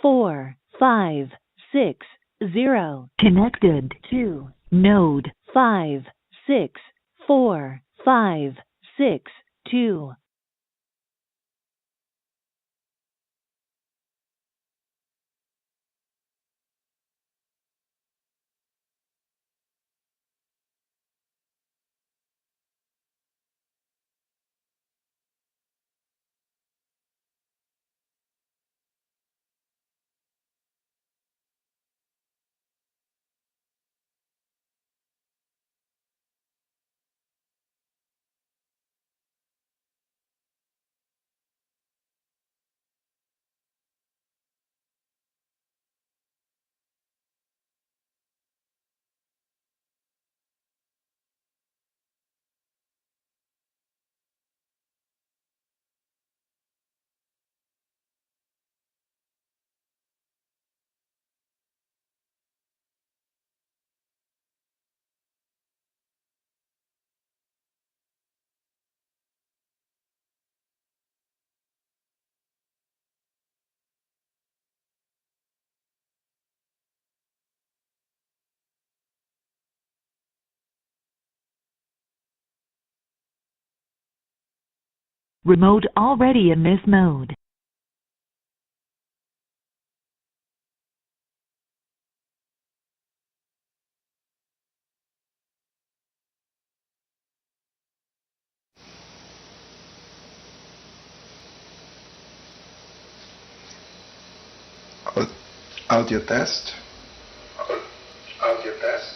4, 5, 6, 0. Connected to node 5, 6, 4, 5, 6, 2. remote already in this mode. Audio test. Audio test.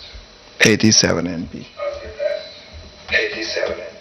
87 NB. Audio test. 87 NB.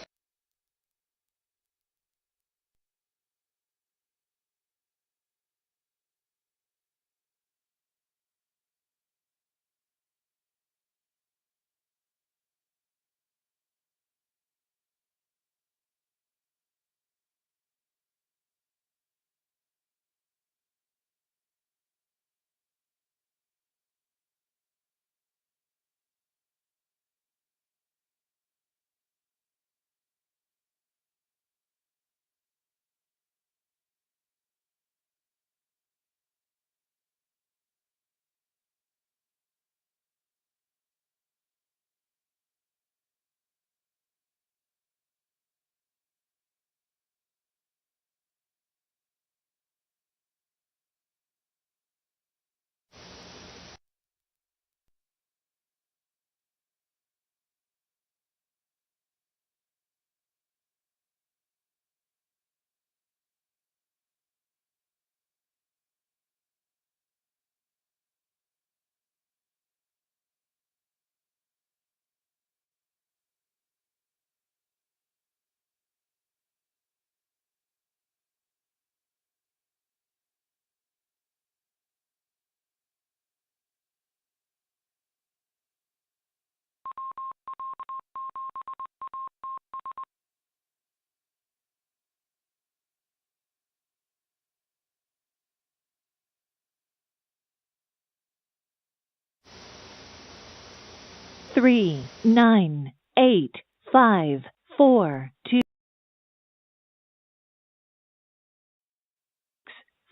Three, 9, 8, 5, 4, 2,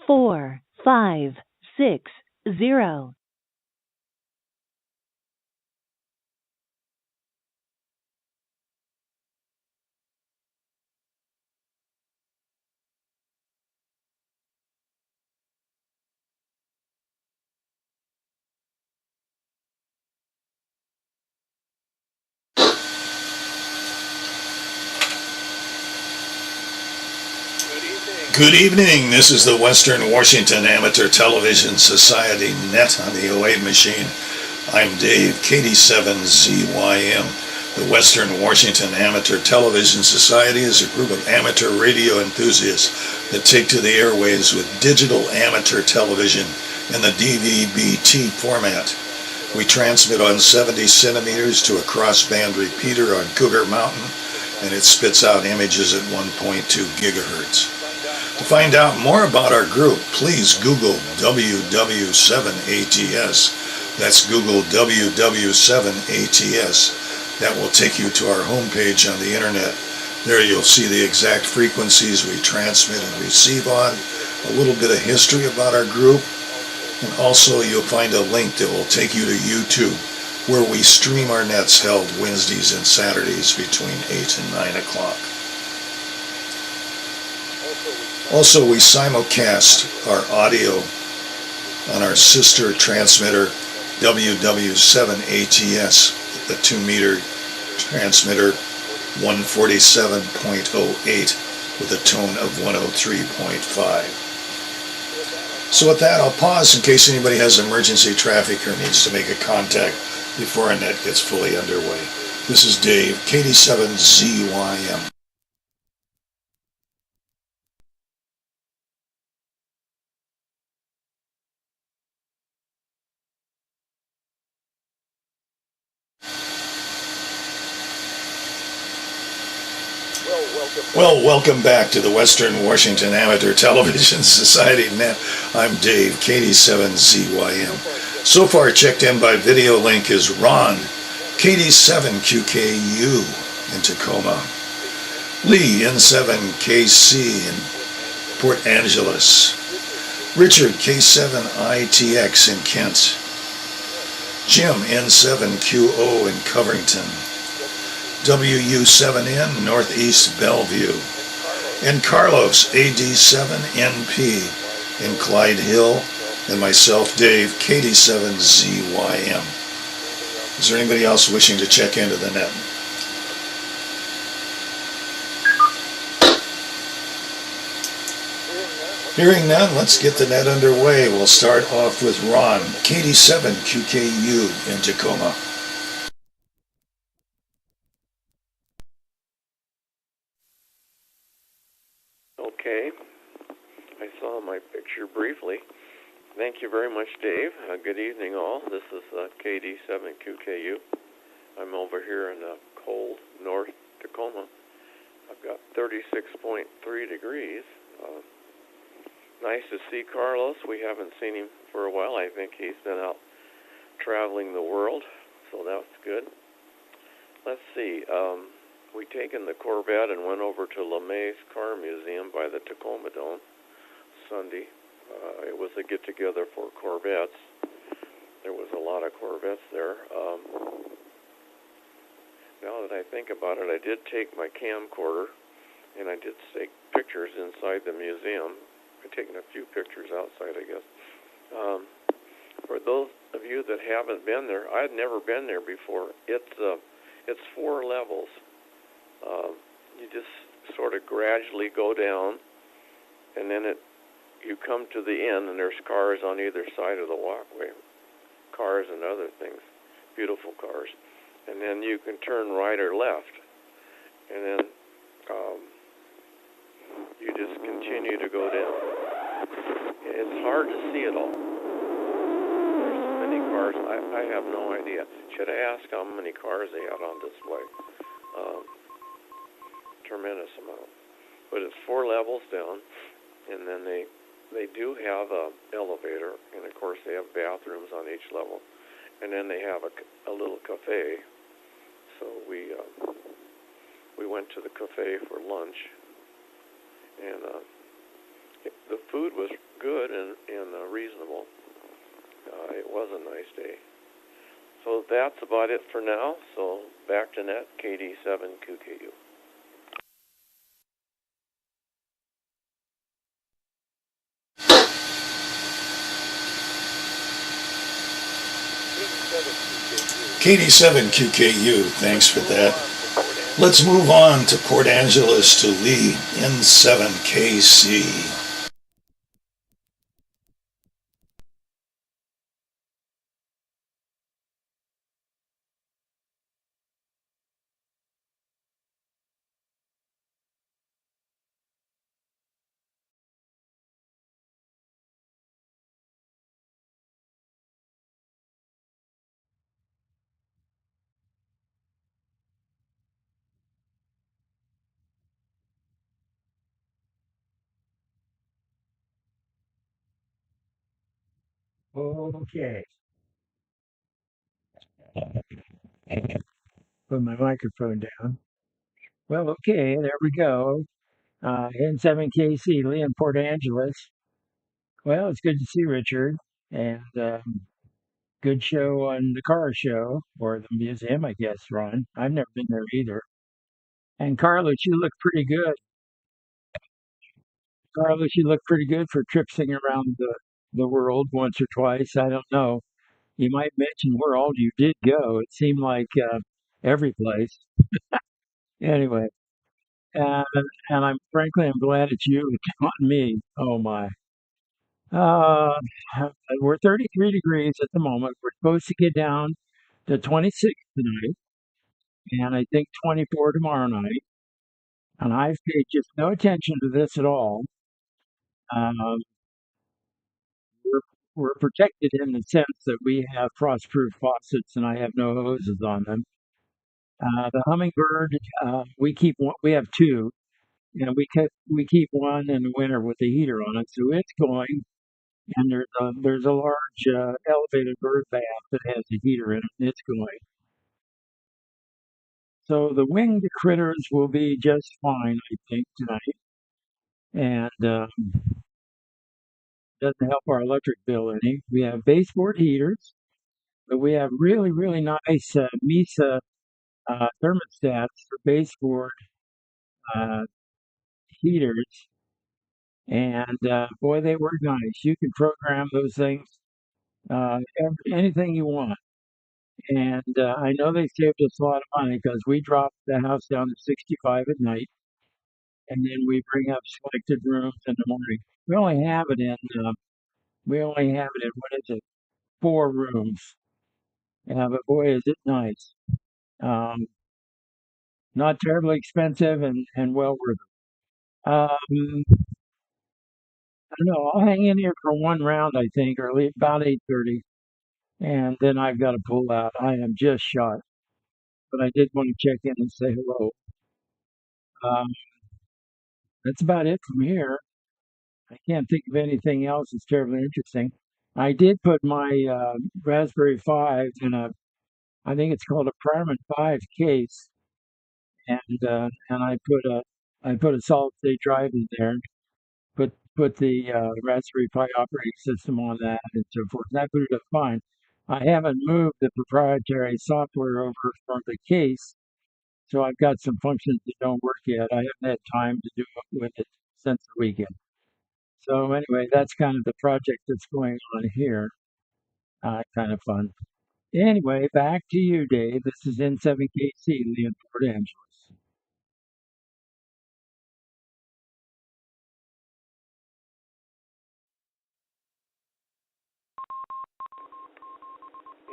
4, 5, 6, 0. Good evening. This is the Western Washington Amateur Television Society Net on the 08 machine. I'm Dave, KD7ZYM. The Western Washington Amateur Television Society is a group of amateur radio enthusiasts that take to the airwaves with digital amateur television in the DVB-T format. We transmit on 70 centimeters to a crossband repeater on Cougar Mountain, and it spits out images at 1.2 gigahertz. To find out more about our group, please Google WW7ATS. That's Google WW7ATS. That will take you to our homepage on the internet. There you'll see the exact frequencies we transmit and receive on, a little bit of history about our group, And also you'll find a link that will take you to YouTube, where we stream our nets held Wednesdays and Saturdays between 8 and 9 o'clock. Also, we simulcast our audio on our sister transmitter WW7ATS, the 2-meter transmitter 147.08 with a tone of 103.5. So with that, I'll pause in case anybody has emergency traffic or needs to make a contact before our net gets fully underway. This is Dave, KD7ZYM. Well, welcome back to the Western Washington Amateur Television Society Net. I'm Dave, KD7ZYM. So far checked in by video link is Ron, KD7QKU in Tacoma, Lee, N7KC in Port Angeles, Richard, K7ITX in Kent, Jim, N7QO in Covington, WU7N Northeast Bellevue, and Carlos AD7NP in Clyde Hill, and myself, Dave, KD7ZYM. Is there anybody else wishing to check into the net? Hearing none, let's get the net underway. We'll start off with Ron, KD7QKU in Tacoma. Okay, I saw my picture briefly. Thank you very much, Dave. Good evening, all. This is KD7QKU. I'm over here in cold North Tacoma. I've got 36.3 degrees. Nice to see Carlos. We haven't seen him for a while. I think he's been out traveling the world, so that's good. Let's see. We taken the Corvette and went over to LeMay's Car Museum by the Tacoma Dome Sunday. It was a get-together for Corvettes. There was a lot of Corvettes there. Now that I think about it, I did take my camcorder and I did take pictures inside the museum. I've taken a few pictures outside, I guess. For those of you that haven't been there, I'd never been there before. It's 4 levels. You just sort of gradually go down, and then you come to the end, and there's cars on either side of the walkway, cars and other things, beautiful cars. And then you can turn right or left, and then you just continue to go down. It's hard to see it all. There's so many cars. I have no idea. Should I ask how many cars they have on display? Tremendous amount. But it's 4 levels down, and then they do have a elevator, and of course they have bathrooms on each level, and then they have a little cafe. So we went to the cafe for lunch, and the food was good and reasonable. It was a nice day. So that's about it for now. So back to net, KD7QKU. KD7QKU, thanks for that. Let's move on to Port Angeles to Lee, N7KC. Okay. Put my microphone down. Well, okay, there we go. N7KC, Lee in Port Angeles. Well, it's good to see Richard. And good show on the car show or the museum, I guess, Ron. I've never been there either. And Carlos, you look pretty good. Carlos, you look pretty good for tripsing around the world once or twice. I don't know. You might mention where all you did go. It seemed like every place. Anyway, uh, and I'm glad it's you, not me. Oh my. Uh, we're 33 degrees at the moment. We're supposed to get down to 26 tonight, and I think 24 tomorrow night. And I've paid just no attention to this at all. Um, we're, we're protected in the sense that we have frost-proof faucets, and I have no hoses on them. The hummingbird, we have two, and we keep one in the winter with the heater on it, so it's going. And there's a large elevated bird bath that has a heater in it, and it's going. So the winged critters will be just fine, I think, tonight, and doesn't help our electric bill any. We have baseboard heaters, but we have really, really nice Mesa thermostats for baseboard uh, heaters, and boy, they work nice. You can program those things anything you want. And I know they saved us a lot of money because we dropped the house down to 65 at night, and then we bring up selected rooms in the morning. We only have it in what is it, 4 rooms. Yeah, but boy, is it nice. Um, Not terribly expensive and well worth it. I don't know. I'll hang in here for one round, I think, or at least about 8:30, and then I've got to pull out. I am just shot, but I did want to check in and say hello. Um, that's about it from here. I can't think of anything else that's terribly interesting. I did put my Raspberry 5 in I think it's called a Primer 5 case, and I put a solid state drive in there, put the Raspberry Pi operating system on that and so forth. That booted up fine. I haven't moved the proprietary software over from the case, so I've got some functions that don't work yet. I haven't had time to do it with it since the weekend. So anyway, that's kind of the project that's going on here. Kind of fun. Anyway, back to you, Dave. This is N7KC, Lee in Port Angeles.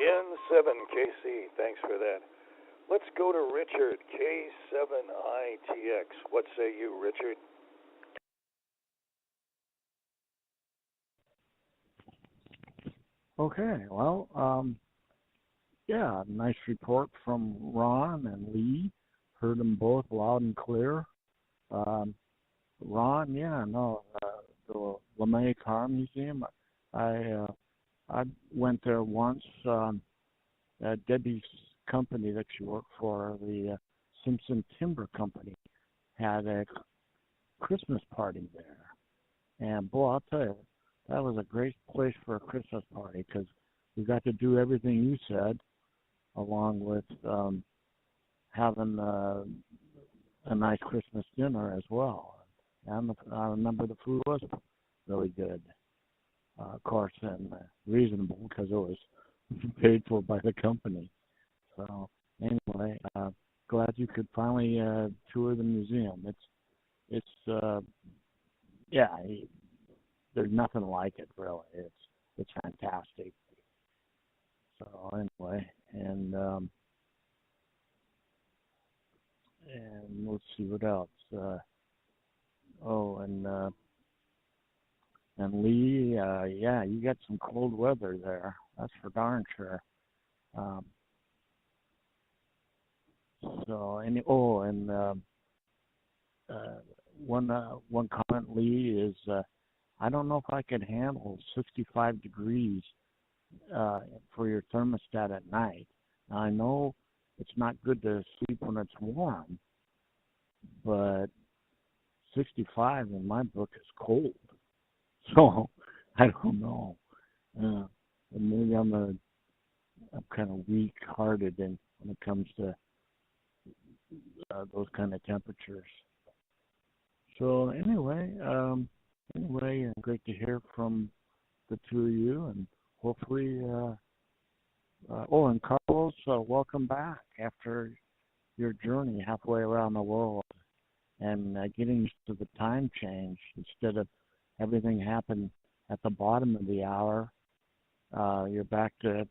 N7KC, thanks for that. Let's go to Richard, K7ITX. What say you, Richard? Okay, well, yeah, nice report from Ron and Lee. Heard them both loud and clear. Um, Ron, yeah, no, the LeMay Car Museum. I went there once. Debbie's company that she worked for, the Simpson Timber Company, had a Christmas party there, and boy, I'll tell you, that was a great place for a Christmas party because we got to do everything you said, along with having a nice Christmas dinner as well. And I remember the food was really good, of course, and reasonable because it was paid for by the company. So anyway, glad you could finally tour the museum. It's yeah, there's nothing like it really. It's fantastic. So anyway, and let's see what else. Oh, and Lee, yeah, you got some cold weather there. That's for darn sure. Um, so one comment, Lee, is I don't know if I could handle 65 degrees for your thermostat at night. Now, I know it's not good to sleep when it's warm, but 65 in my book is cold. So I don't know. I'm kind of weak-hearted when it comes to those kind of temperatures. So anyway, great to hear from the two of you, and hopefully, and Carlos, welcome back after your journey halfway around the world and getting used to the time change instead of everything happen at the bottom of the hour. You're back to,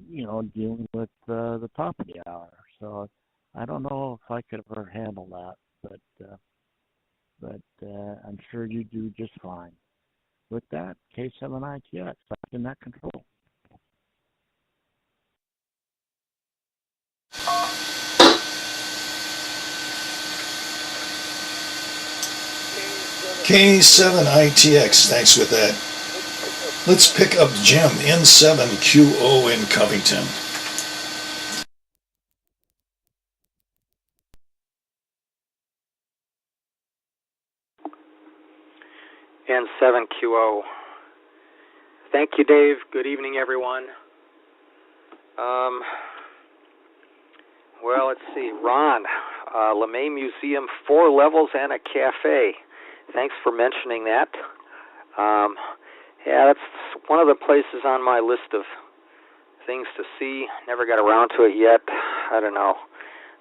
dealing with the top of the hour. So I don't know if I could ever handle that, but I'm sure you do just fine. With that, K7ITX, back in that control. K7ITX, thanks with that. Let's pick up Jim, N7QO in Covington. N7QO. Thank you, Dave. Good evening, everyone. Well, let's see. Ron, LeMay Museum, 4 levels and a cafe. Thanks for mentioning that. Yeah, that's one of the places on my list of things to see. Never got around to it yet. I don't know.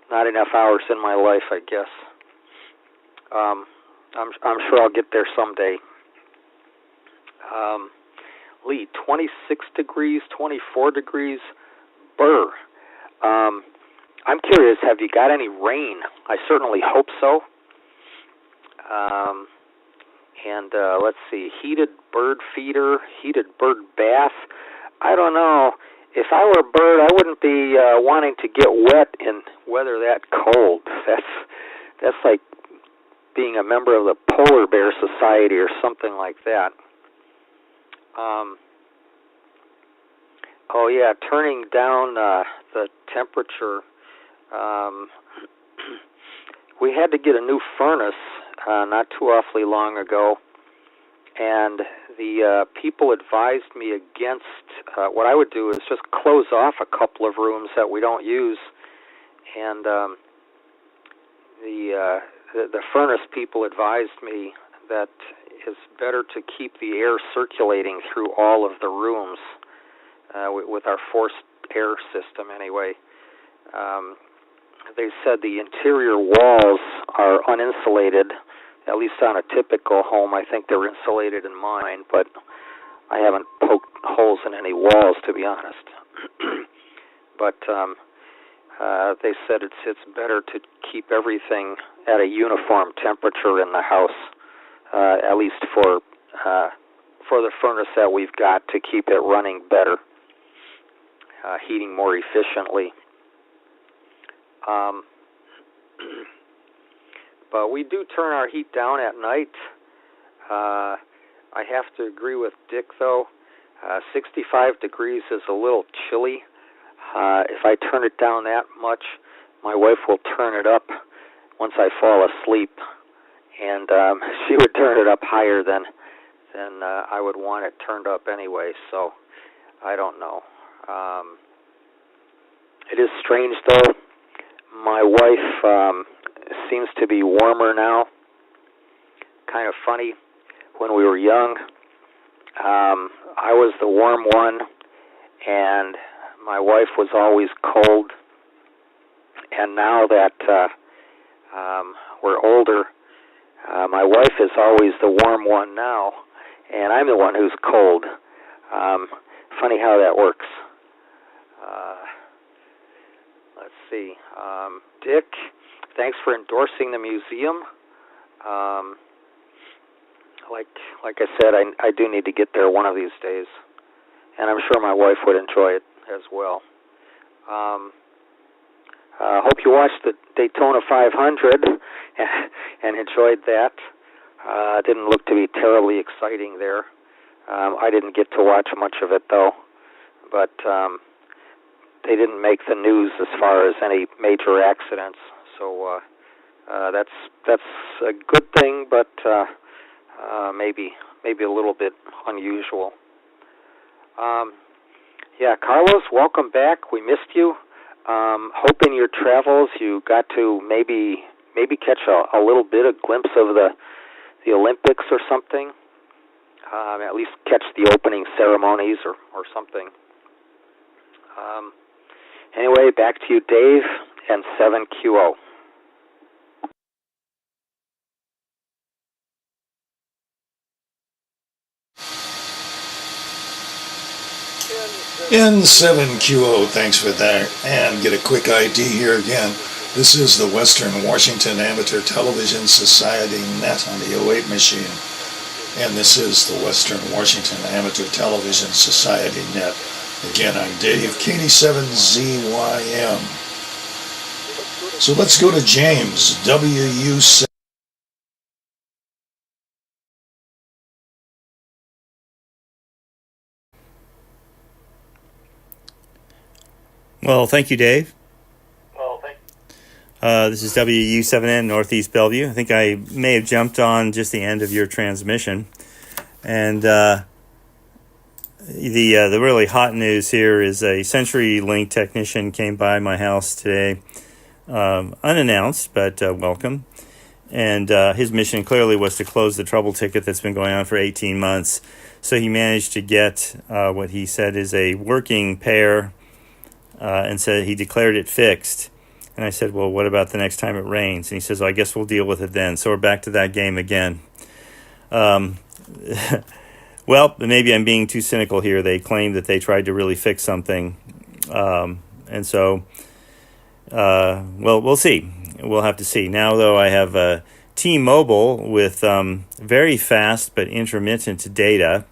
Not enough hours in my life, I guess. I'm sure I'll get there someday. Lee, 26 degrees, 24 degrees, Burr. I'm curious, have you got any rain? I certainly hope so. And let's see, heated bird feeder, heated bird bath. I don't know. If I were a bird, I wouldn't be wanting to get wet in weather that cold. That's like being a member of the Polar Bear Society or something like that. Oh yeah, turning down the temperature. We had to get a new furnace not too awfully long ago, and the people advised me against what I would do is just close off a couple of rooms that we don't use, and the furnace people advised me that it's better to keep the air circulating through all of the rooms with our forced air system anyway. They said the interior walls are uninsulated, at least on a typical home. I think they're insulated in mine, but I haven't poked holes in any walls, to be honest. But they said it's better to keep everything at a uniform temperature in the house, at least for the furnace that we've got, to keep it running better, heating more efficiently. But we do turn our heat down at night. I have to agree with Dick, though. 65 degrees is a little chilly. If I turn it down that much, my wife will turn it up once I fall asleep, and she would turn it up higher than I would want it turned up anyway. So I don't know. It is strange, though. My wife seems to be warmer now. Kind of funny. When we were young, I was the warm one, and my wife was always cold. And now that we're older, my wife is always the warm one now, and I'm the one who's cold. Funny how that works. Let's see. Dick, thanks for endorsing the museum. Like I said, I do need to get there one of these days, and I'm sure my wife would enjoy it as well. Hope you watched the Daytona 500 and enjoyed that. Didn't look to be terribly exciting there. I didn't get to watch much of it, though, but they didn't make the news as far as any major accidents, so that's a good thing, but maybe a little bit unusual. Carlos, welcome back. We missed you. Hope in your travels you got to maybe catch a little bit of glimpse of the Olympics or something. At least catch the opening ceremonies or something. Anyway, back to you, Dave, and 7QO. N7QO, thanks for that. And get a quick ID here again. This is the Western Washington Amateur Television Society Net on the 08 machine. And this is the Western Washington Amateur Television Society Net. Again, I'm Dave, KD7ZYM. So let's go to James, WU7. Well, thank you, Dave. This is WU7N Northeast Bellevue. I think I may have jumped on just the end of your transmission. And the really hot news here is a CenturyLink technician came by my house today, unannounced, but welcome. And his mission clearly was to close the trouble ticket that's been going on for 18 months. So he managed to get what he said is a working pair, and said he declared it fixed. And I said, well, what about the next time it rains? And he says, I guess we'll deal with it then. So we're back to that game again. Well, maybe I'm being too cynical here. They claim that they tried to really fix something. And so, well, we'll see. We'll have to see. Now, though, I have T-Mobile with very fast but intermittent data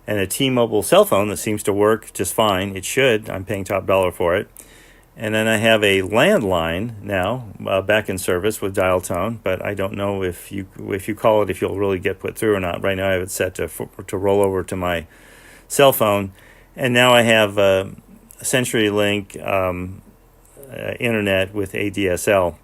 and a T-Mobile cell phone that seems to work just fine. It should. I'm paying top dollar for it. And then I have a landline now back in service with dial tone, but I don't know if you call it, if you'll really get put through or not. Right now I have it set to roll over to my cell phone. And now I have CenturyLink internet with ADSL.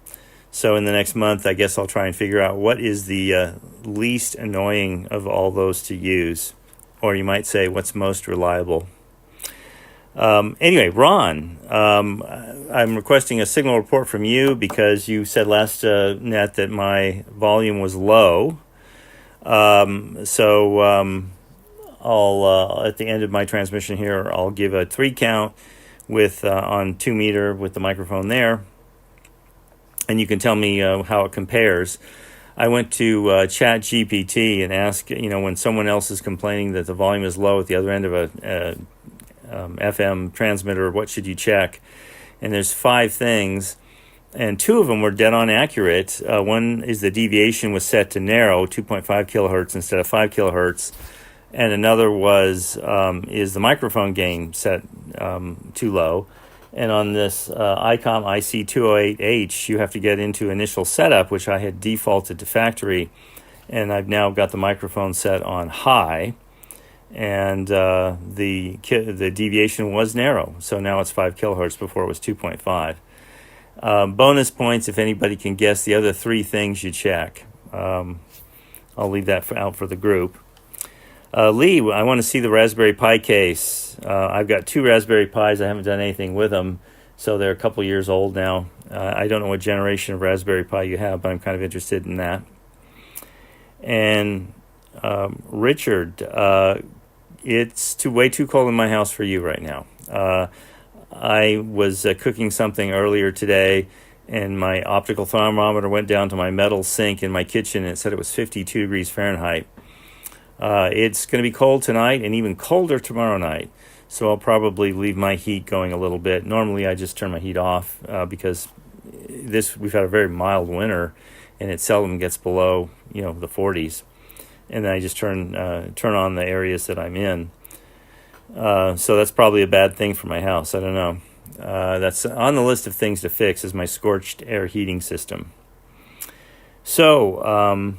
So in the next month, I guess I'll try and figure out what is the least annoying of all those to use. Or you might say, what's most reliable? Anyway, Ron, I'm requesting a signal report from you because you said last net that my volume was low. So I'll at the end of my transmission here, I'll give a 3 count with on 2 meter with the microphone there, and you can tell me how it compares. I went to ChatGPT and asked, when someone else is complaining that the volume is low at the other end of a FM transmitter, what should you check? And there's 5 things, and 2 of them were dead on accurate. One is the deviation was set to narrow, 2.5 kilohertz instead of 5 kilohertz, and another was is the microphone gain set too low. And on this ICOM IC208H, you have to get into initial setup, which I had defaulted to factory, and I've now got the microphone set on high. And the deviation was narrow, so now it's 5 kilohertz. Before it was 2.5. Bonus points if anybody can guess the other 3 things you check. I'll leave that out for the group. Lee, I want to see the Raspberry Pi case. I've got 2 Raspberry Pis. I haven't done anything with them, so they're a couple years old now. I don't know what generation of Raspberry Pi you have, but I'm kind of interested in that. And Richard, it's way too cold in my house for you right now. I was cooking something earlier today, and my optical thermometer went down to my metal sink in my kitchen, and it said it was 52 degrees Fahrenheit. It's going to be cold tonight and even colder tomorrow night, so I'll probably leave my heat going a little bit. Normally, I just turn my heat off because we've had a very mild winter, and it seldom gets below the 40s. And then I just turn on the areas that I'm in. So that's probably a bad thing for my house. I don't know. That's on the list of things to fix is my scorched air heating system. So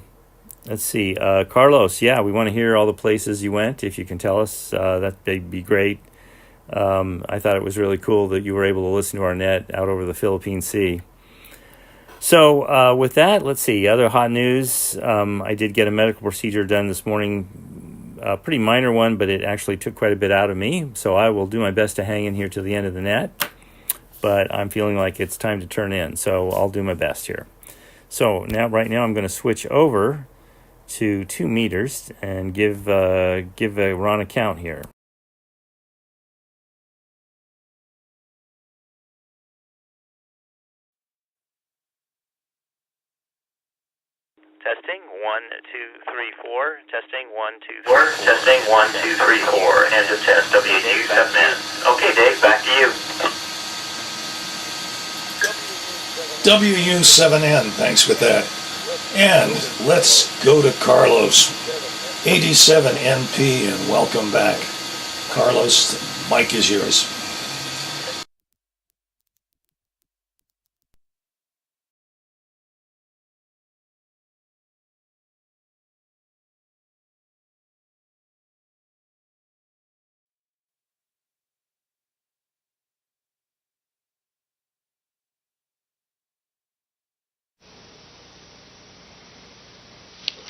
let's see. Carlos, yeah, we want to hear all the places you went. If you can tell us, that'd be great. I thought it was really cool that you were able to listen to our net out over the Philippine Sea. So with that, let's see. Other hot news. I did get a medical procedure done this morning a pretty minor one, but it actually took quite a bit out of me. So I will do my best to hang in here to the end of the net. But I'm feeling like it's time to turn in, so I'll do my best here. So right now I'm going to switch over to 2 meters and give a Ron a count here. Testing 1, 2, 3, 4. Testing 1, 2, 3, 4. Testing 1, 2, 3, 4. End of test. WU7N. Okay, Dave, back to you. WU7N, thanks with that. And let's go to Carlos, 87NP, and welcome back. Carlos, the mic is yours.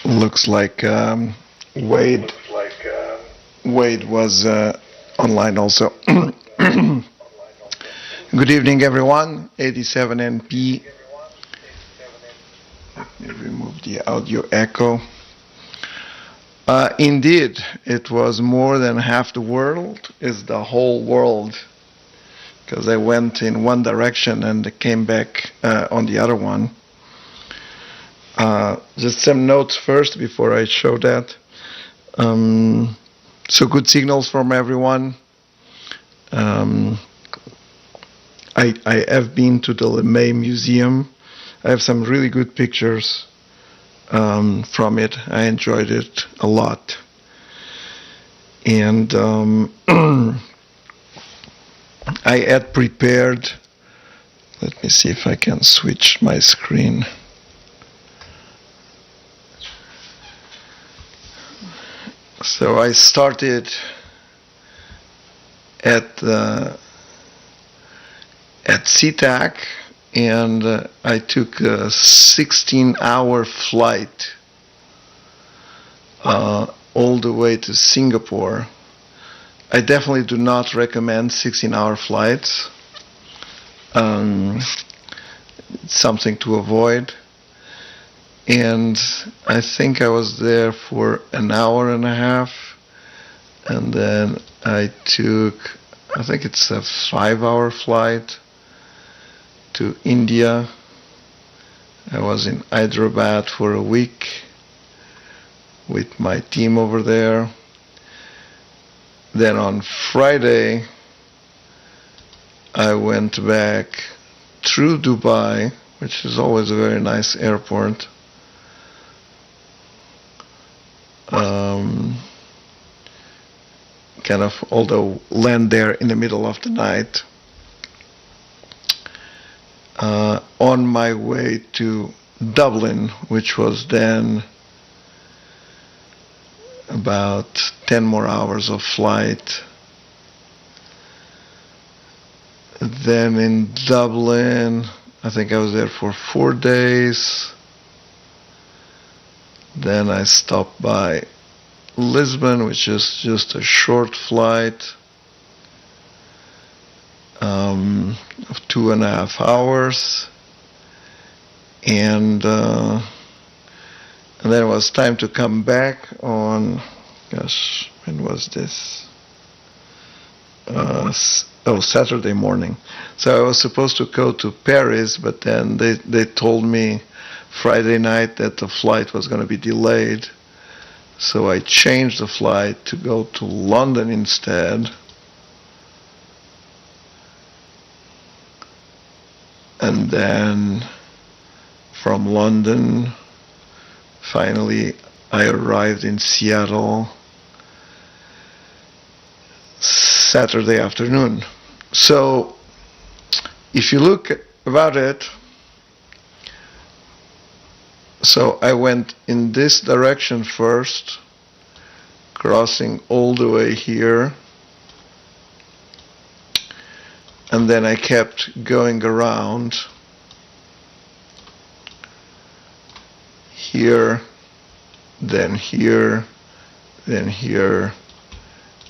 Looks like Wade was online also. Good evening, everyone. 87NP. Let me remove the audio echo. Indeed, it was more than half the world. It's the whole world, because I went in one direction and came back on the other one. Just some notes first before I show that. So good signals from everyone. I have been to the LeMay Museum. I have some really good pictures from it. I enjoyed it a lot. And I had prepared, let me see if I can switch my screen. So I started at SeaTac, and I took a 16-hour flight all the way to Singapore. I definitely do not recommend 16-hour flights. It's something to avoid. And I think I was there for an hour and a half, and then I took, I think it's a 5-hour flight to India. I was in Hyderabad for a week with my team over there. Then on Friday, I went back through Dubai, which is always a very nice airport. Kind of, although land there in the middle of the night. On my way to Dublin, which was then about 10 more hours of flight. Then in Dublin, I think I was there for 4 days. Then I stopped by Lisbon, which is just a short flight of 2.5 hours. And then it was time to come back on, gosh, when was this? Saturday morning. So I was supposed to go to Paris, but then they told me Friday night that the flight was going to be delayed. So I changed the flight to go to London instead. And then from London, finally I arrived in Seattle Saturday afternoon. So if you look about it, so I went in this direction first, crossing all the way here, and then I kept going around here, then here, then here,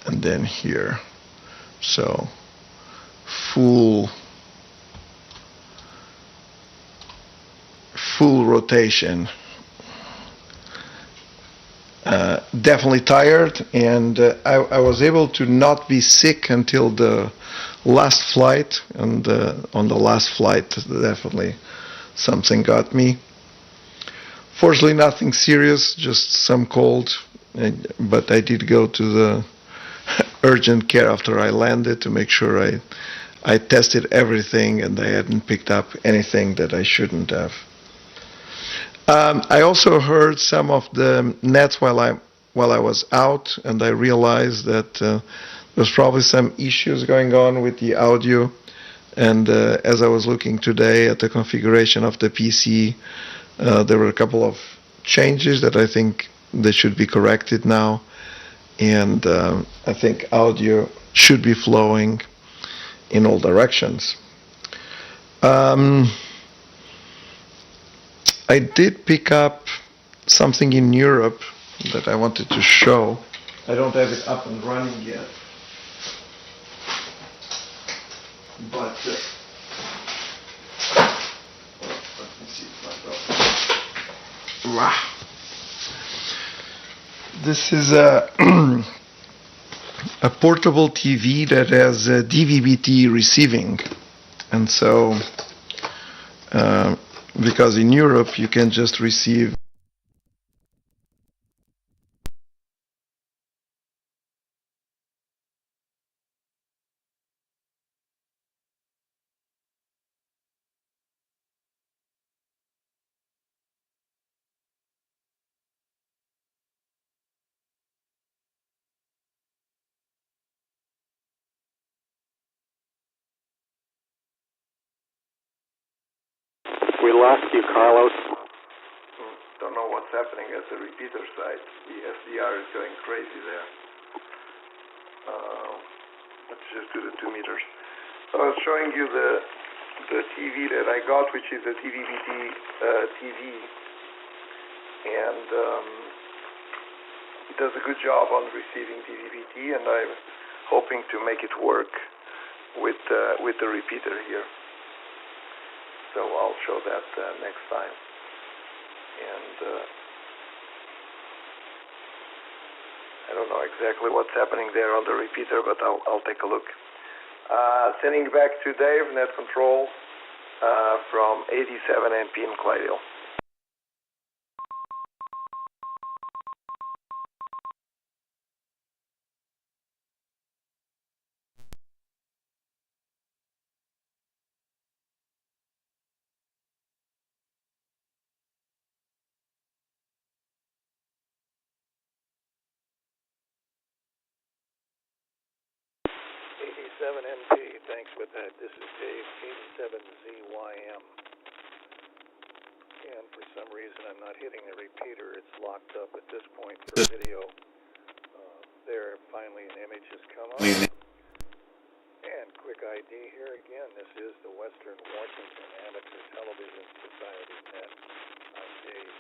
and then here. So full rotation. Definitely tired, and I was able to not be sick until the last flight, and on the last flight definitely something got me. Fortunately nothing serious, just some cold, but I did go to the urgent care after I landed to make sure I tested everything and I hadn't picked up anything that I shouldn't have. I also heard some of the nets while I was out, and I realized that there's probably some issues going on with the audio. And as I was looking today at the configuration of the PC, there were a couple of changes that I think they should be corrected now. And I think audio should be flowing in all directions. I did pick up something in Europe that I wanted to show. I don't have it up and running yet. But let me see if I go. Wow. This is a portable TV that has DVB-T receiving, and so because in Europe you can just receive We lost you, Carlos. Don't know what's happening at the repeater side. The SDR is going crazy there. Let's just do the 2 meters. So I was showing you the TV that I got, which is a DVB-T TV, and it does a good job on receiving DVB-T, and I'm hoping to make it work with the repeater here. So I'll show that next time. And I don't know exactly what's happening there on the repeater, but I'll take a look. Sending back to Dave, Net Control, from 87 NP in Clydesdale. NP, thanks for that. This is Dave, 87ZYM. And for some reason I'm not hitting the repeater. It's locked up at this point for video. There, finally an image has come up. And quick ID here again. This is the Western Washington Amateur Television Society Net. I'm Dave,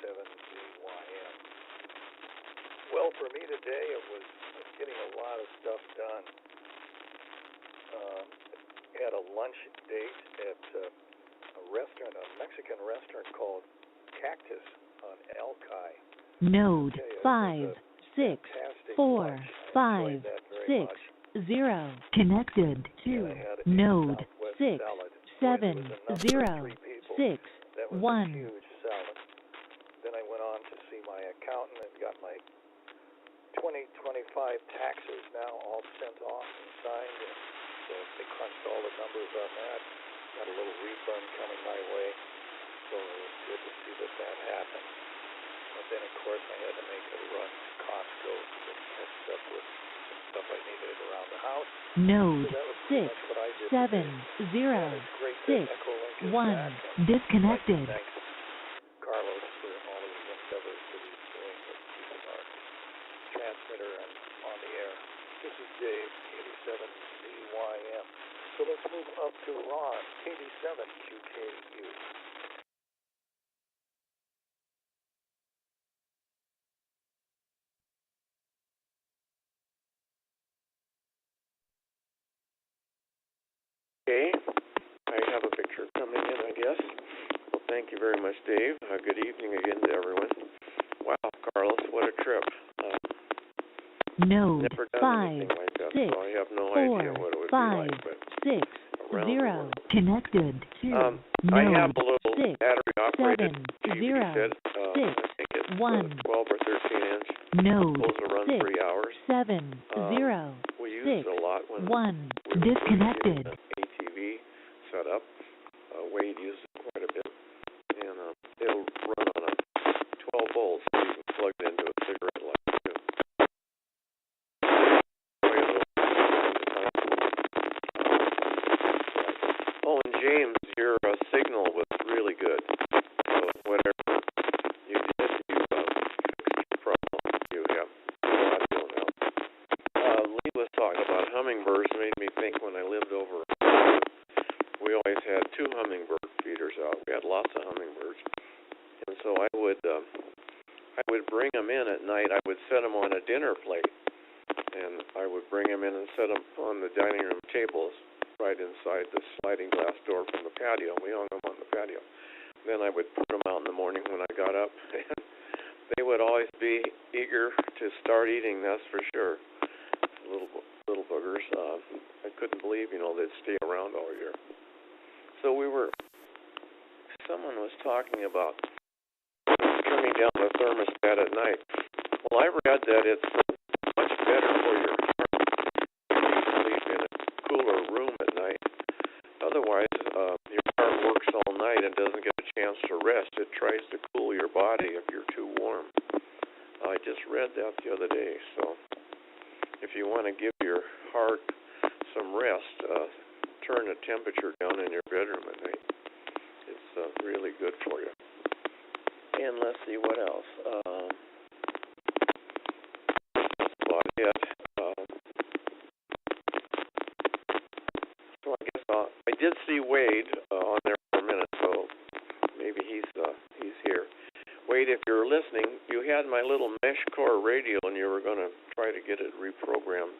87ZYM. Well, for me today, it was getting a lot of stuff done. Had a lunch date at a restaurant, a Mexican restaurant called Cactus on Alki. Node 5 6 4 5 6 0 connected to node 6 7 0 6 1. Then I went on to see my accountant and got my 2025 taxes now all sent off and signed. So they crunched all the numbers on that. Got a little refund coming my way. So it was good to see that happened. But then, of course, I had to make a run to Costco to catch up with some stuff I needed around the house. Node So 6 7 0 6 1 disconnected. Thanks, Carlos, for all of his endeavors that he's doing with keeping our transmitter on the air. This is Dave, 87ZYM. So let's move up to Ron, 87QKU. Yes. Well, thank you very much, Dave. Good evening again to everyone. Wow, Carlos, what a trip. Node Never done 5, anything like that, 6, so I have no 4, idea what it would 5, be like. But 6, around 0, the world. connected to I have node a little 6, battery-operated 7, TV 0, set. 6, I think it's 1, 12 or 13 inch. node Supposed to run 6, 3 hours. 7, 0, We used 6, it a lot when 1. we were disconnected. an ATV set up. Wade used it quite a bit. And it'll run on a 12 volts, so you can plug it into a cigarette lighter too. Oh, and James, your signal was really good. So whatever you did, you fixed the problem you have audio now. Lee was talking about hummingbirds. Made me think when I lived over. We always had 2 hummingbird feeders out. We had lots of hummingbirds, and so I would bring them in at night. I would set them on a dinner plate, and I would bring them in and set them on the dining room tables right inside the sliding glass door from the patio. We hung them on the patio. Then I would put them out in the morning when I got up, and they would always be eager to start eating. That's for sure. Little boogers. I couldn't believe, they'd stay around all year. So someone was talking about turning down the thermostat at night. Well, I read that it's much better for your heart to sleep in a cooler room at night. Otherwise, your heart works all night and doesn't get a chance to rest. It tries to cool your body if you're too warm. I just read that the other day. So if you want to give your heart some rest, turn the temperature down in your bedroom at night. It's really good for you. And let's see what else. That's about it. So I guess I did see Wade on there for a minute, so maybe he's here. Wade, if you're listening, you had my little mesh core radio, and you were going to try to get it reprogrammed.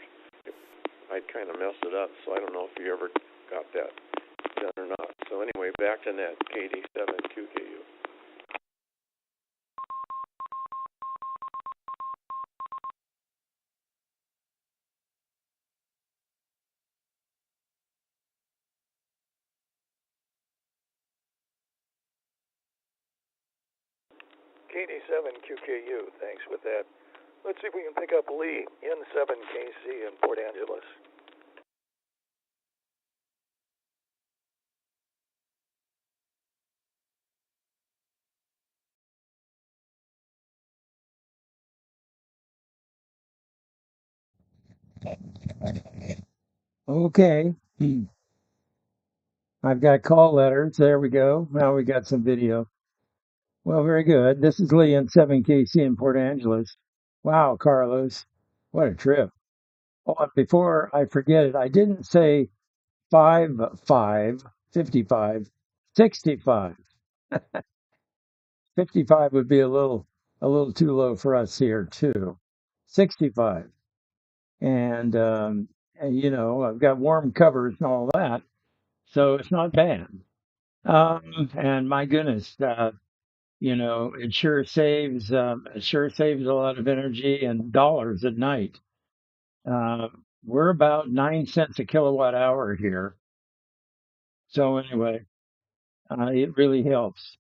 I'd kind of messed it up, so I don't know if you ever got that done or not. So anyway, back to net, KD7QKU. KD7QKU, thanks with that. Let's see if we can pick up Lee, N7KC in Port Angeles. Okay. I've got call letters. There we go. Now we got some video. Well, very good. This is Lee in 7KC in Port Angeles. Wow, Carlos. What a trip. Oh, and before I forget it, I didn't say 55, 65. 55 would be a little too low for us here too. 65. And I've got warm covers and all that, so it's not bad. And my goodness, it sure saves a lot of energy and dollars at night. We're about 9 cents a kilowatt hour here. So anyway, it really helps.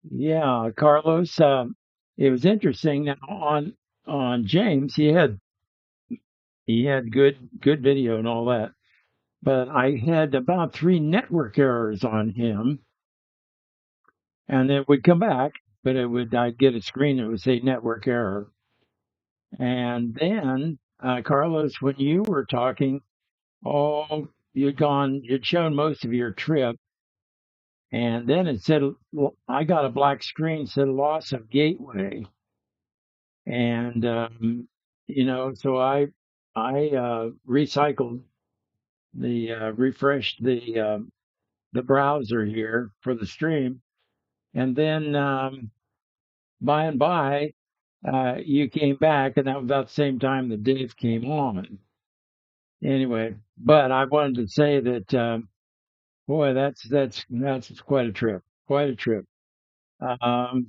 Yeah, Carlos, it was interesting that on James, he had good video and all that, but I had about 3 network errors on him, and it would come back, but I'd get a screen that would say network error. And then, Carlos, when you were talking, you'd shown most of your trip, and then it said, well, I got a black screen said loss of gateway. And so I recycled refreshed the browser here for the stream, and then by and by you came back, and that was about the same time that Dave came on. Anyway, but I wanted to say that Boy, that's quite a trip. Quite a trip. Um,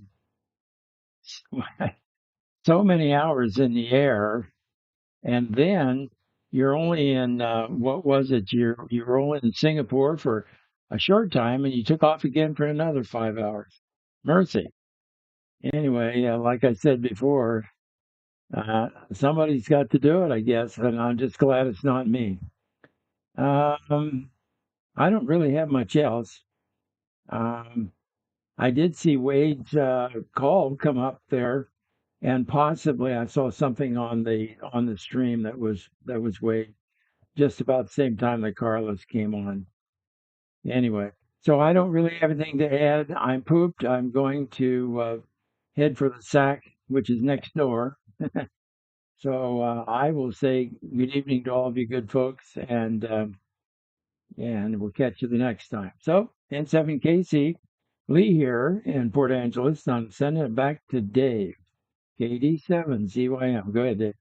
so many hours in the air, and then you're only in what was it? You were only in Singapore for a short time, and you took off again for another 5 hours. Mercy. Anyway, like I said before, somebody's got to do it, I guess, and I'm just glad it's not me. I don't really have much else. Um, I did see Wade's call come up there, and possibly I saw something on the stream that was Wade just about the same time that Carlos came on. Anyway, so I don't really have anything to add. I'm pooped. I'm going to head for the sack, which is next door. So I will say good evening to all of you good folks, and we'll catch you the next time. So N7KC, Lee here in Port Angeles. I'm sending it back to Dave, KD7ZYM. Go ahead, Dave.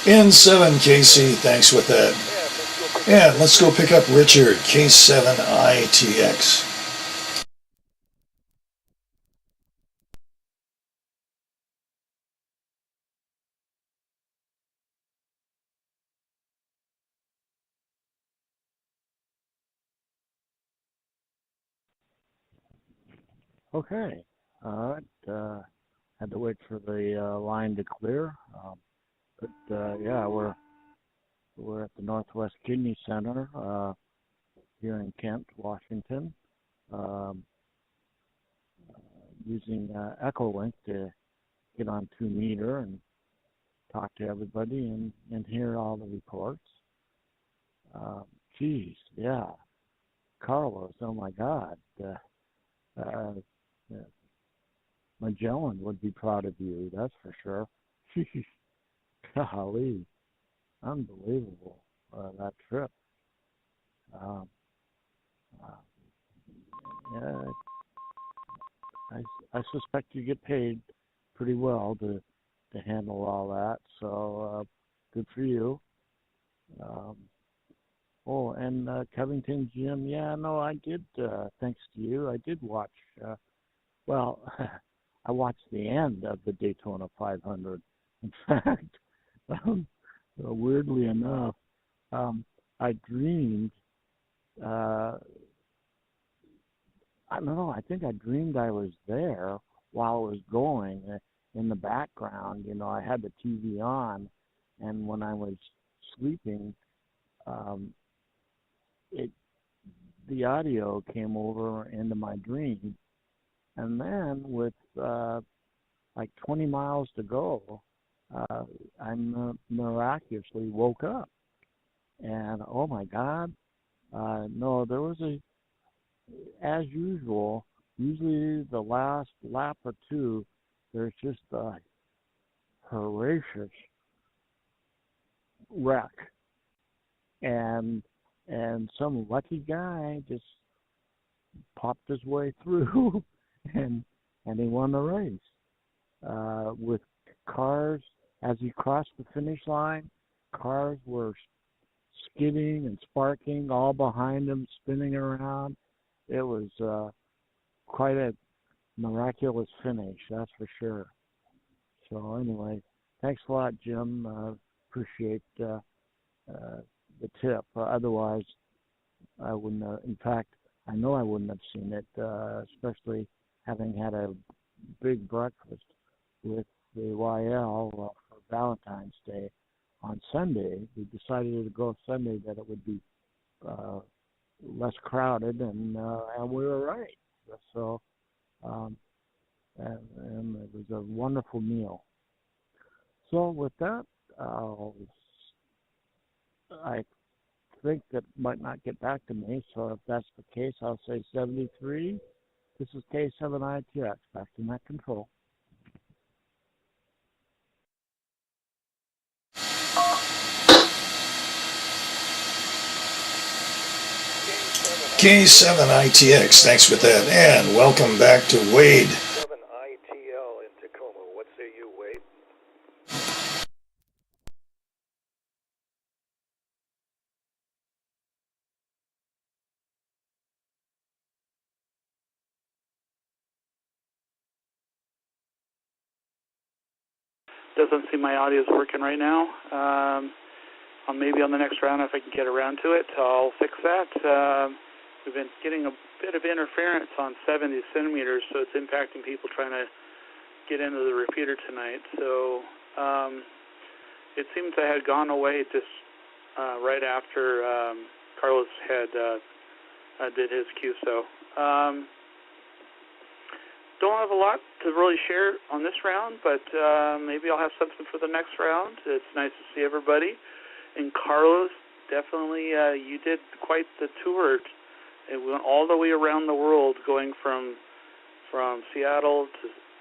N7 KC, thanks with that. Yeah, let's go pick up Richard, K7ITX. Okay. All right. Had to wait for the line to clear. But yeah, we're at the Northwest Kidney Center here in Kent, Washington, using Echolink to get on 2 meter and talk to everybody and hear all the reports. Geez, yeah. Carlos, oh my God. Magellan would be proud of you, that's for sure. Golly, unbelievable, that trip. Um, yeah, I suspect you get paid pretty well to handle all that, so good for you. Oh, and Covington Jim, yeah, no, I did, thanks to you, I did watch, well, I watched the end of the Daytona 500. In fact, weirdly enough, I dreamed, I don't know, I think I dreamed I was there while it was going. In the background, you know, I had the TV on, and when I was sleeping, the audio came over into my dream, and then with like 20 miles to go, I miraculously woke up, and oh my God, no, there was as usual, usually the last lap or two, there's just a horrendous wreck, and some lucky guy just popped his way through, and he won the race. With cars, as he crossed the finish line, cars were skidding and sparking all behind him, spinning around. It was quite a miraculous finish, that's for sure. So anyway, thanks a lot, Jim. Appreciate the tip. Otherwise, I wouldn't have, in fact, I know I wouldn't have seen it, especially having had a big breakfast with the YL for Valentine's Day on Sunday. We decided to go Sunday that it would be less crowded, and we were right. So, and it was a wonderful meal. So with that, I think that might not get back to me. So if that's the case, I'll say 73. This is K7ITX, back to net control. K7ITX, thanks for that. And welcome back to Wade. 7ITL in Tacoma. What say you, Wade? Doesn't seem my audio is working right now. Maybe on the next round, if I can get around to it, I'll fix that. We've been getting a bit of interference on 70 centimeters, so it's impacting people trying to get into the repeater tonight. So it seems I had gone away just right after Carlos had did his QSO. Don't have a lot to really share on this round, but maybe I'll have something for the next round. It's nice to see everybody. And Carlos, definitely you did quite the tour. It went all the way around the world, going from Seattle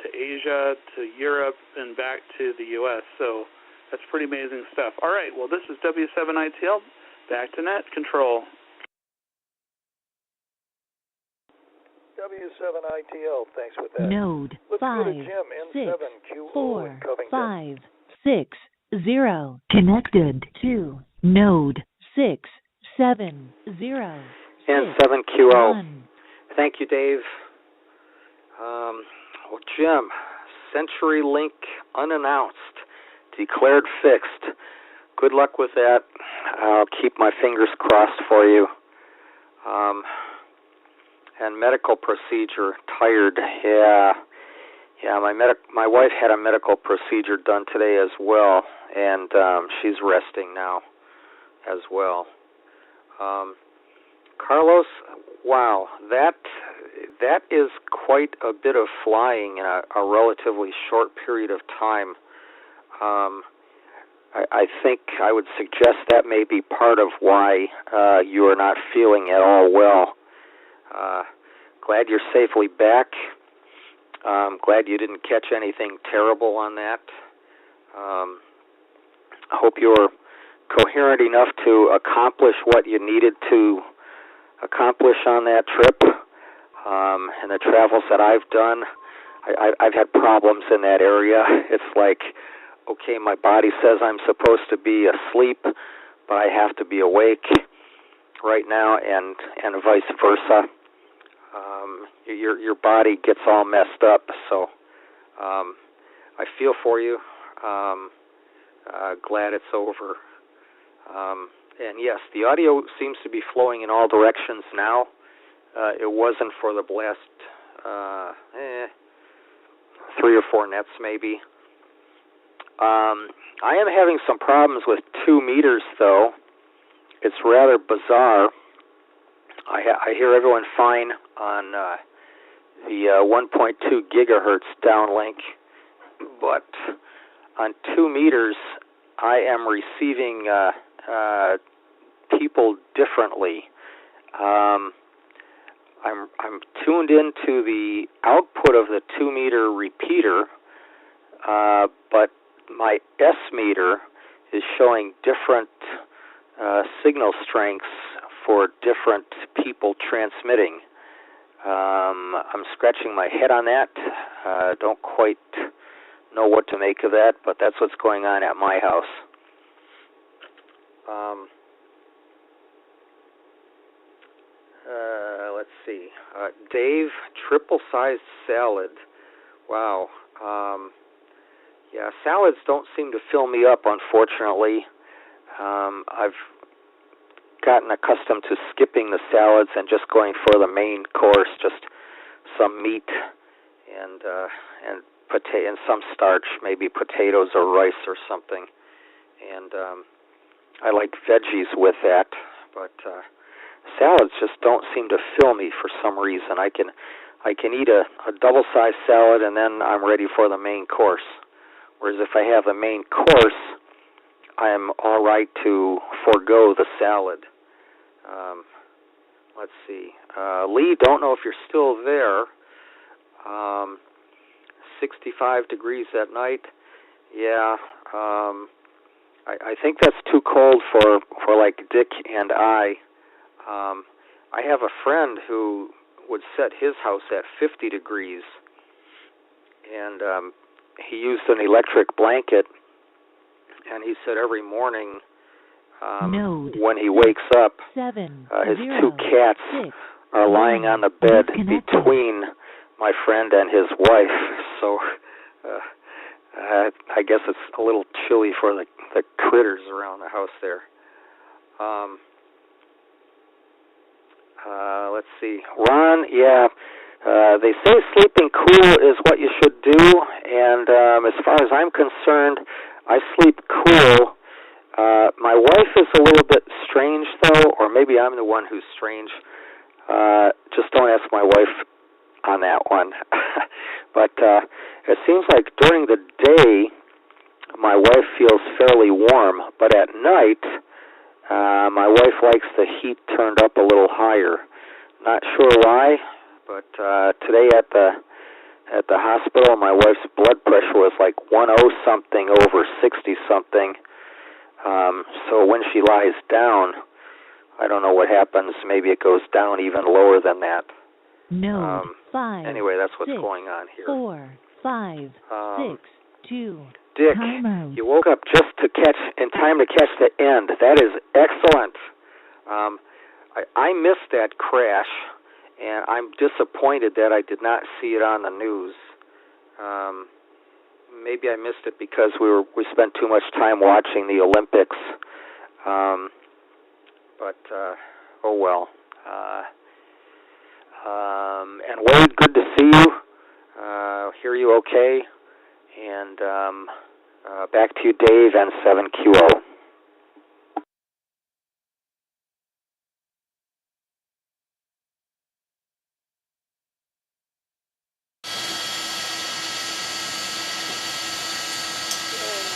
to Asia to Europe and back to the U.S. So that's pretty amazing stuff. All right, well, this is W7ITL. Back to net control. W7ITL, thanks with that. Node Let's 5, go to Jim, 6, N7QO 4, in Covington. 5, 6, 0. Connected to node 6, 7, 0. N7QO. 1. Thank you, Dave. Well, Jim, CenturyLink unannounced, declared fixed. Good luck with that. I'll keep my fingers crossed for you. And medical procedure, tired. Yeah. My wife had a medical procedure done today as well, and she's resting now as well. Carlos, wow, that is quite a bit of flying in a relatively short period of time. I think I would suggest that may be part of why you are not feeling at all well. Glad you're safely back. Glad you didn't catch anything terrible on that. I hope you were coherent enough to accomplish what you needed to accomplish on that trip. And the travels that I've done, I've had problems in that area. It's like, okay, my body says I'm supposed to be asleep, but I have to be awake right now, and vice versa. Your body gets all messed up, so I feel for you. Glad it's over. And yes, the audio seems to be flowing in all directions now. It wasn't for the last 3 or 4 nets, maybe. I am having some problems with 2 meters, though. It's rather bizarre. I hear everyone fine on the 1.2 gigahertz downlink, but on 2 meters, I am receiving people differently. I'm tuned into the output of the 2 meter repeater, but my S meter is showing different signal strengths for different people transmitting. I'm scratching my head on that. Don't quite know what to make of that, but that's what's going on at my house. Let's see. Dave, triple-sized salad. Wow. Yeah, salads don't seem to fill me up, unfortunately. I've gotten accustomed to skipping the salads and just going for the main course, just some meat and some starch, maybe potatoes or rice or something. And I like veggies with that, but salads just don't seem to fill me for some reason. I can eat a double-sized salad and then I'm ready for the main course. Whereas if I have a main course, I'm all right to forego the salad. Let's see. Lee, don't know if you're still there. 65 degrees at night. Yeah. I think that's too cold for like Dick and I. I have a friend who would set his house at 50 degrees, and he used an electric blanket, and he said every morning when he wakes up, his 2 cats are lying on the bed between my friend and his wife. So I guess it's a little chilly for the critters around the house there. Let's see. Ron, they say sleeping cool is what you should do, and as far as I'm concerned, I sleep cool. My wife is a little bit strange, though, or maybe I'm the one who's strange. Just don't ask my wife on that one. But it seems like during the day, my wife feels fairly warm, but at night, my wife likes the heat turned up a little higher. Not sure why, but today at the hospital, my wife's blood pressure was like 100-something over 60-something. So when she lies down, I don't know what happens. Maybe it goes down even lower than that. Node 5. Anyway, that's what's 6, going on here. 4, 5, 6, 2. Dick, you woke up just in time to catch the end. That is excellent. I missed that crash, and I'm disappointed that I did not see it on the news. Maybe I missed it because we spent too much time watching the Olympics. But oh well. And Wade, good to see you. Hear you okay. And back to you, Dave, and 7QO.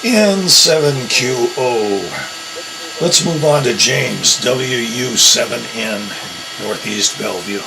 N7QO. Let's move on to James, WU7N, Northeast Bellevue.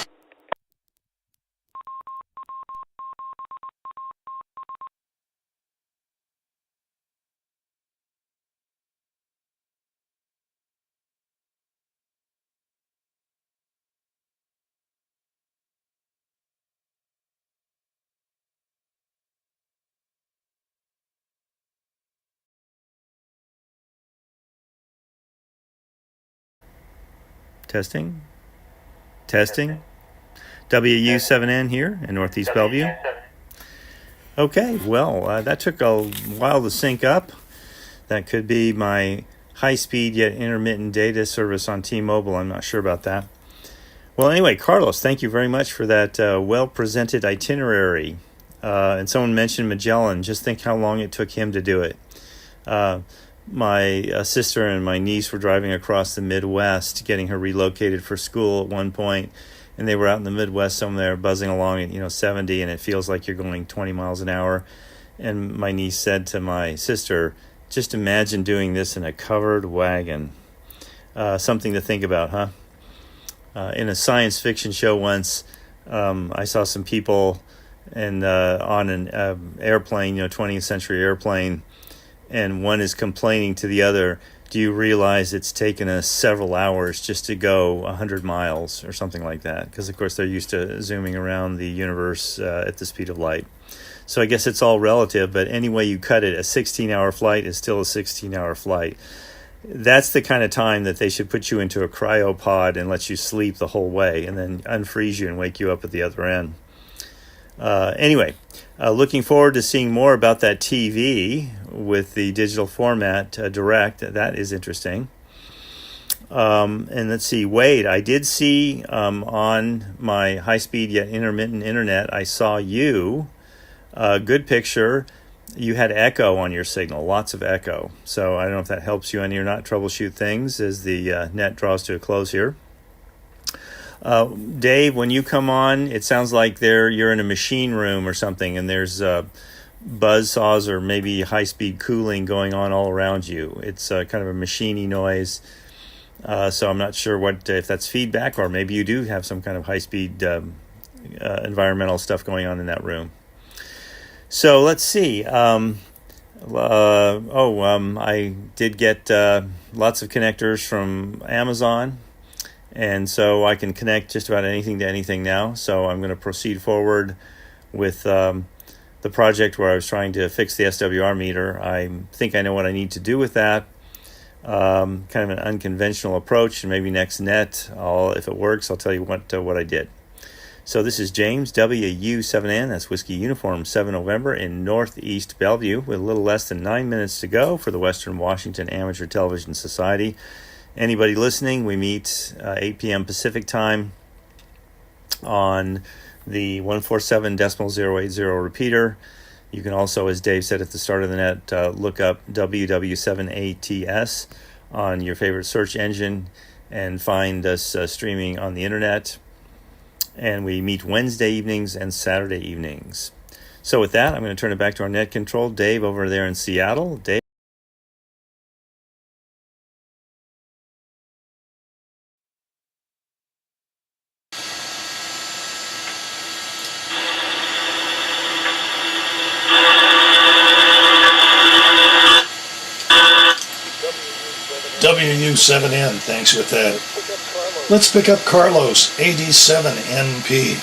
Testing. WU7N here in Northeast Bellevue. Okay, well, that took a while to sync up. That could be my high-speed yet intermittent data service on T-Mobile. I'm not sure about that. Well, anyway, Carlos, thank you very much for that well-presented itinerary. And someone mentioned Magellan. Just think how long it took him to do it. My sister and my niece were driving across the Midwest, getting her relocated for school at one point, and they were out in the Midwest somewhere buzzing along at 70, and it feels like you're going 20 miles an hour. And my niece said to my sister, just imagine doing this in a covered wagon. Something to think about, huh? In a science fiction show once, I saw some people on an airplane, 20th century airplane, and one is complaining to the other, do you realize it's taken us several hours just to go 100 miles or something like that? Because, of course, they're used to zooming around the universe at the speed of light. So I guess it's all relative, but any way you cut it, a 16-hour flight is still a 16-hour flight. That's the kind of time that they should put you into a cryopod and let you sleep the whole way and then unfreeze you and wake you up at the other end. Anyway, looking forward to seeing more about that TV with the digital format direct. That is interesting. And let's see, Wade, I did see on my high-speed yet intermittent internet, I saw you. Good picture. You had echo on your signal, lots of echo. So I don't know if that helps you any or not troubleshoot things as the net draws to a close here. Dave, when you come on, it sounds like you're in a machine room or something, and there's buzz saws or maybe high-speed cooling going on all around you. It's kind of a machiney noise. So I'm not sure if that's feedback, or maybe you do have some kind of high-speed environmental stuff going on in that room. So let's see. I did get lots of connectors from Amazon. And so I can connect just about anything to anything now. So I'm going to proceed forward with the project where I was trying to fix the SWR meter. I think I know what I need to do with that. Kind of an unconventional approach, and maybe next net, if it works, I'll tell you what I did. So this is James, WU7N, that's Whiskey Uniform 7 November in Northeast Bellevue, with a little less than 9 minutes to go for the Western Washington Amateur Television Society. Anybody listening, we meet 8 p.m. Pacific time on the 147.080 repeater. You can also, as Dave said at the start of the net, look up WW7ATS on your favorite search engine and find us streaming on the internet. And we meet Wednesday evenings and Saturday evenings. So with that, I'm going to turn it back to our net control, Dave, over there in Seattle. Dave? WU7N, thanks with that. Let's pick up Carlos, 87NP.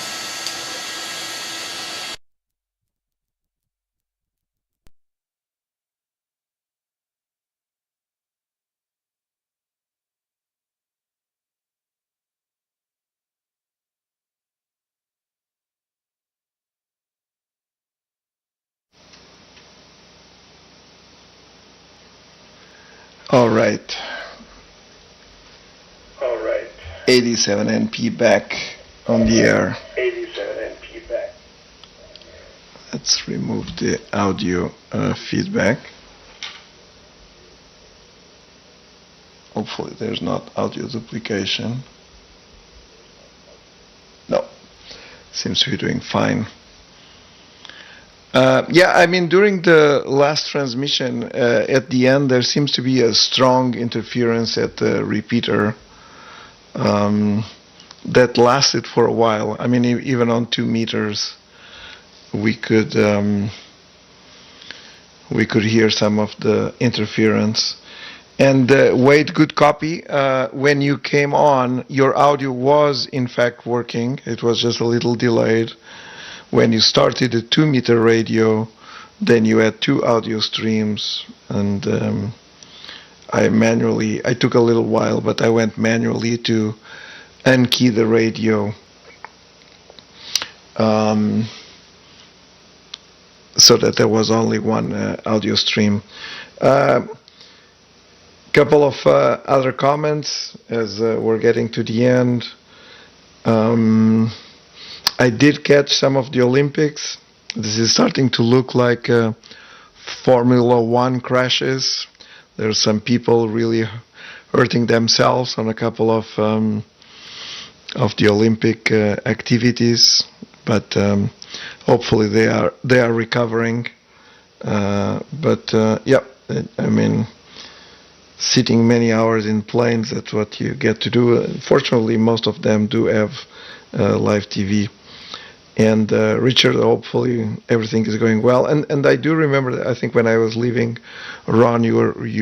All right. 87NP back on the air. 87NP back. Let's remove the audio feedback. Hopefully there's not audio duplication. No, seems to be doing fine. Yeah, I mean, during the last transmission, at the end, there seems to be a strong interference at the repeater that lasted for a while. I mean, even on 2 meters, we could hear some of the interference. And Wade, good copy. When you came on, your audio was in fact working. It was just a little delayed. When you started the 2-meter radio, then you had 2 audio streams, and I took a little while, but I went manually to unkey the radio so that there was only one audio stream. Couple of other comments as we're getting to the end. I did catch some of the Olympics. This is starting to look like Formula One crashes. There are some people really hurting themselves on a couple of the Olympic activities, but hopefully they are recovering. Yeah, I mean, sitting many hours in planes, that's what you get to do. Fortunately, most of them do have live TV. And Richard, hopefully everything is going well. And I do remember that I think when I was leaving, Ron, you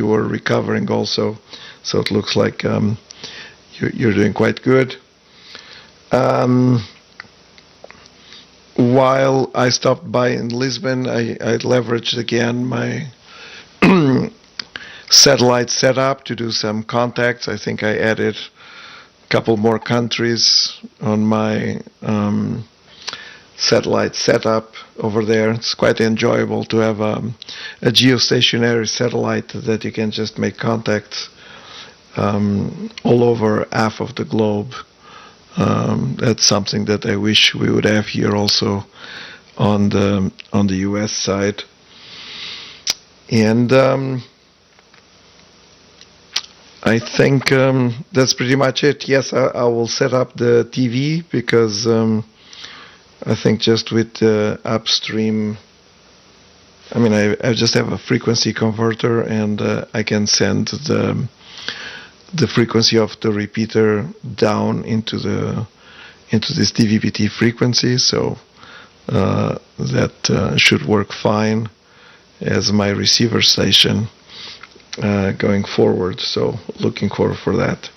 were recovering also. So it looks like you're doing quite good. While I stopped by in Lisbon, I leveraged again my satellite setup to do some contacts. I think I added a couple more countries on my satellite setup over there. It's quite enjoyable to have a geostationary satellite that you can just make contacts all over half of the globe. That's something that I wish we would have here also on the US side. And I think that's pretty much it. Yes, I will set up the TV because I think just with upstream, I mean, I just have a frequency converter, and I can send the frequency of the repeater down into this DVB-T frequency, so that should work fine as my receiver station going forward. So looking forward for that.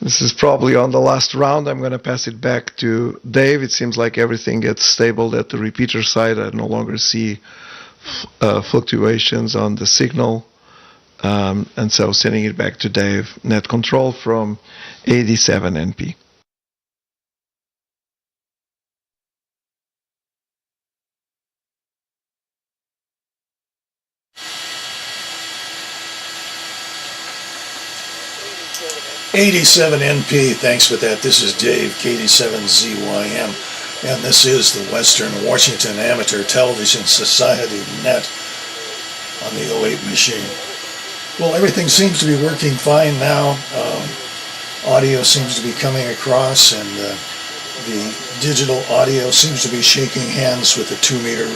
This is probably on the last round. I'm going to pass it back to Dave. It seems like everything gets stable at the repeater side. I no longer see fluctuations on the signal. And so sending it back to Dave, net control from 87 NP. '87 NP, thanks for that. This is Dave, KD7ZYM, and this is the Western Washington Amateur Television Society Net on the 08 machine. Well, everything seems to be working fine now. Audio seems to be coming across, and the digital audio seems to be shaking hands with the 2-meter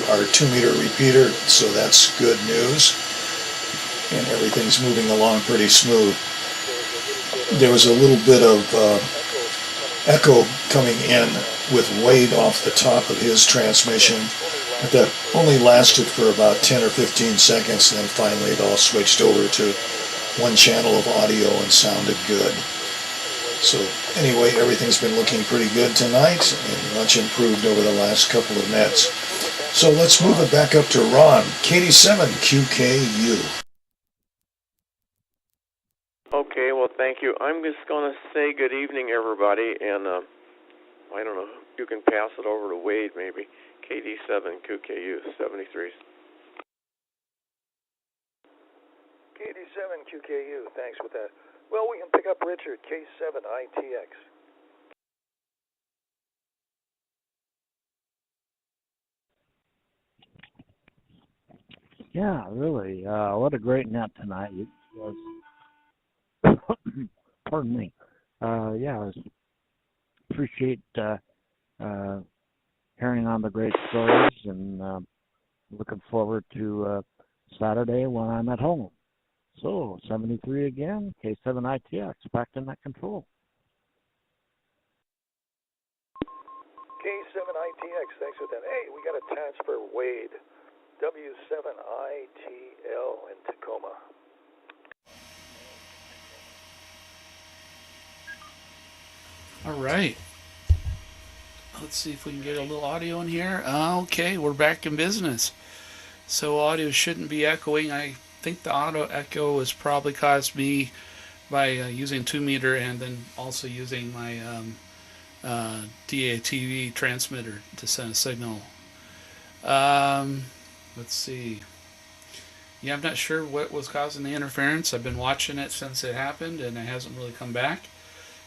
repeater, so that's good news. And everything's moving along pretty smooth. There was a little bit of echo coming in with Wade off the top of his transmission, but that only lasted for about 10 or 15 seconds, and then finally it all switched over to one channel of audio and sounded good. So anyway, everything's been looking pretty good tonight and much improved over the last couple of nets. So let's move it back up to Ron, KD7QKU. Okay, well, thank you. I'm just going to say good evening, everybody, and I don't know, you can pass it over to Wade, maybe. KD7QKU, 73. KD7QKU, thanks for that. Well, we can pick up Richard, K7ITX. Yeah, really. What a great net tonight. It was. Pardon me. Yeah, appreciate hearing on the great stories, and looking forward to Saturday when I'm at home. So, 73 again, K7ITX, back to net control. K7ITX, thanks for that. Hey, we got a transfer Wade, W7ITL in Tacoma. All right. Let's see if we can get a little audio in here. Okay, we're back in business. So audio shouldn't be echoing. I think the auto echo was probably caused me by using 2-meter and then also using my DATV transmitter to send a signal. Let's see. Yeah, I'm not sure what was causing the interference. I've been watching it since it happened, and it hasn't really come back.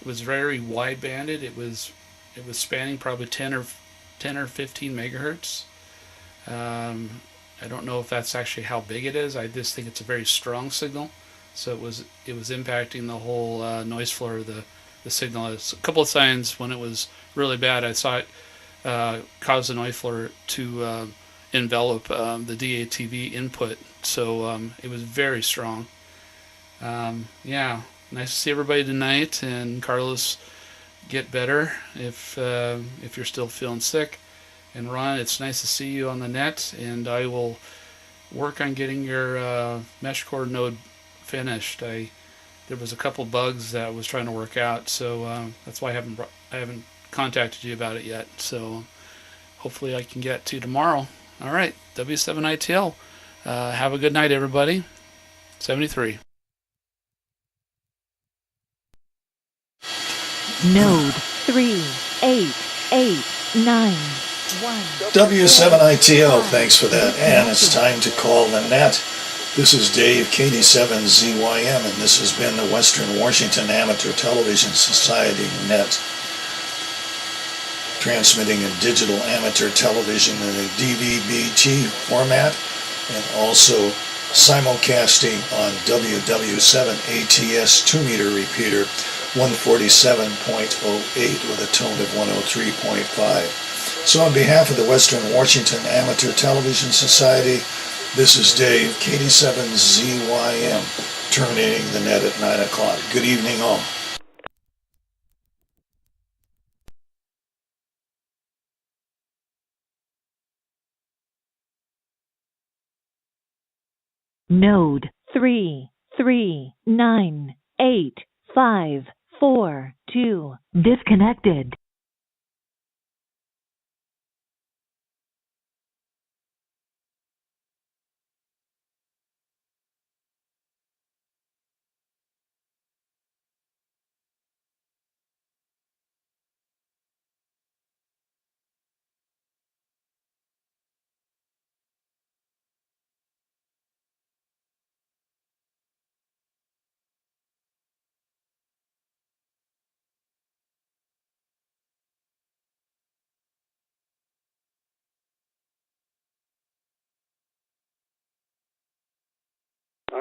It was very wide banded. It was spanning probably 10 or 15 megahertz. I don't know if that's actually how big it is. I just think it's a very strong signal. So it was impacting the whole noise floor of the signal. It's a couple of signs when it was really bad. I saw it cause the noise floor to envelop the DATV input. So it was very strong. Yeah, nice to see everybody tonight, and Carlos, get better if you're still feeling sick. And Ron, it's nice to see you on the net, and I will work on getting your mesh cord node finished. There was a couple bugs that I was trying to work out, so that's why I haven't contacted you about it yet. So hopefully I can get to tomorrow. All right, W7ITL. Have a good night, everybody. 73. Node 38891. W7ITL, thanks for that. And it's time to call the net. This is Dave, KD7ZYM, and this has been the Western Washington Amateur Television Society Net, transmitting in digital amateur television in a DVB-T format, and also simulcasting on WW7ATS 2-meter repeater 147.08 with a tone of 103.5. So on behalf of the Western Washington Amateur Television Society, this is Dave, KD7ZYM, terminating the net at 9 o'clock. Good evening all. Node 33985 4 2. Disconnected.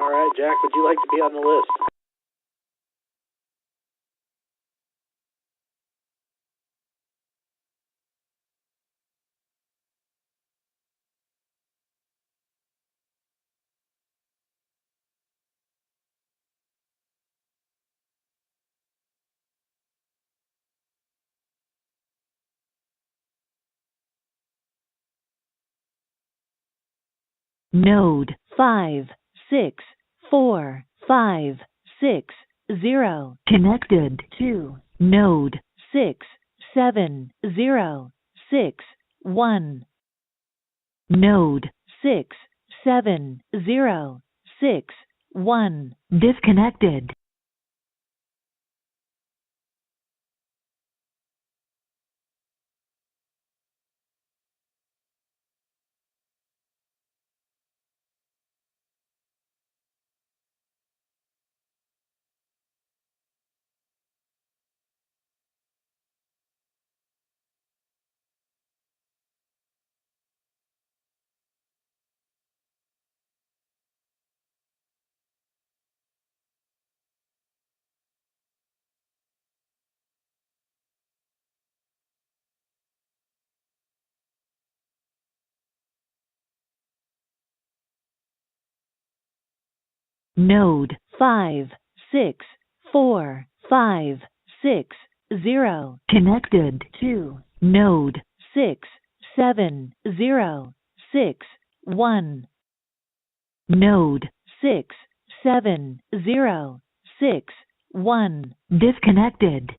All right, Jack, would you like to be on the list? Node 5 6 4 5 6 0. connected. Two. Node 6 7 0 6 1. Node 6 7 0 6 1. disconnected. Node 5 6 4 5 6 0. connected. Two. Node 6 7 0 6 1. Node 6 7 0 6 1. disconnected.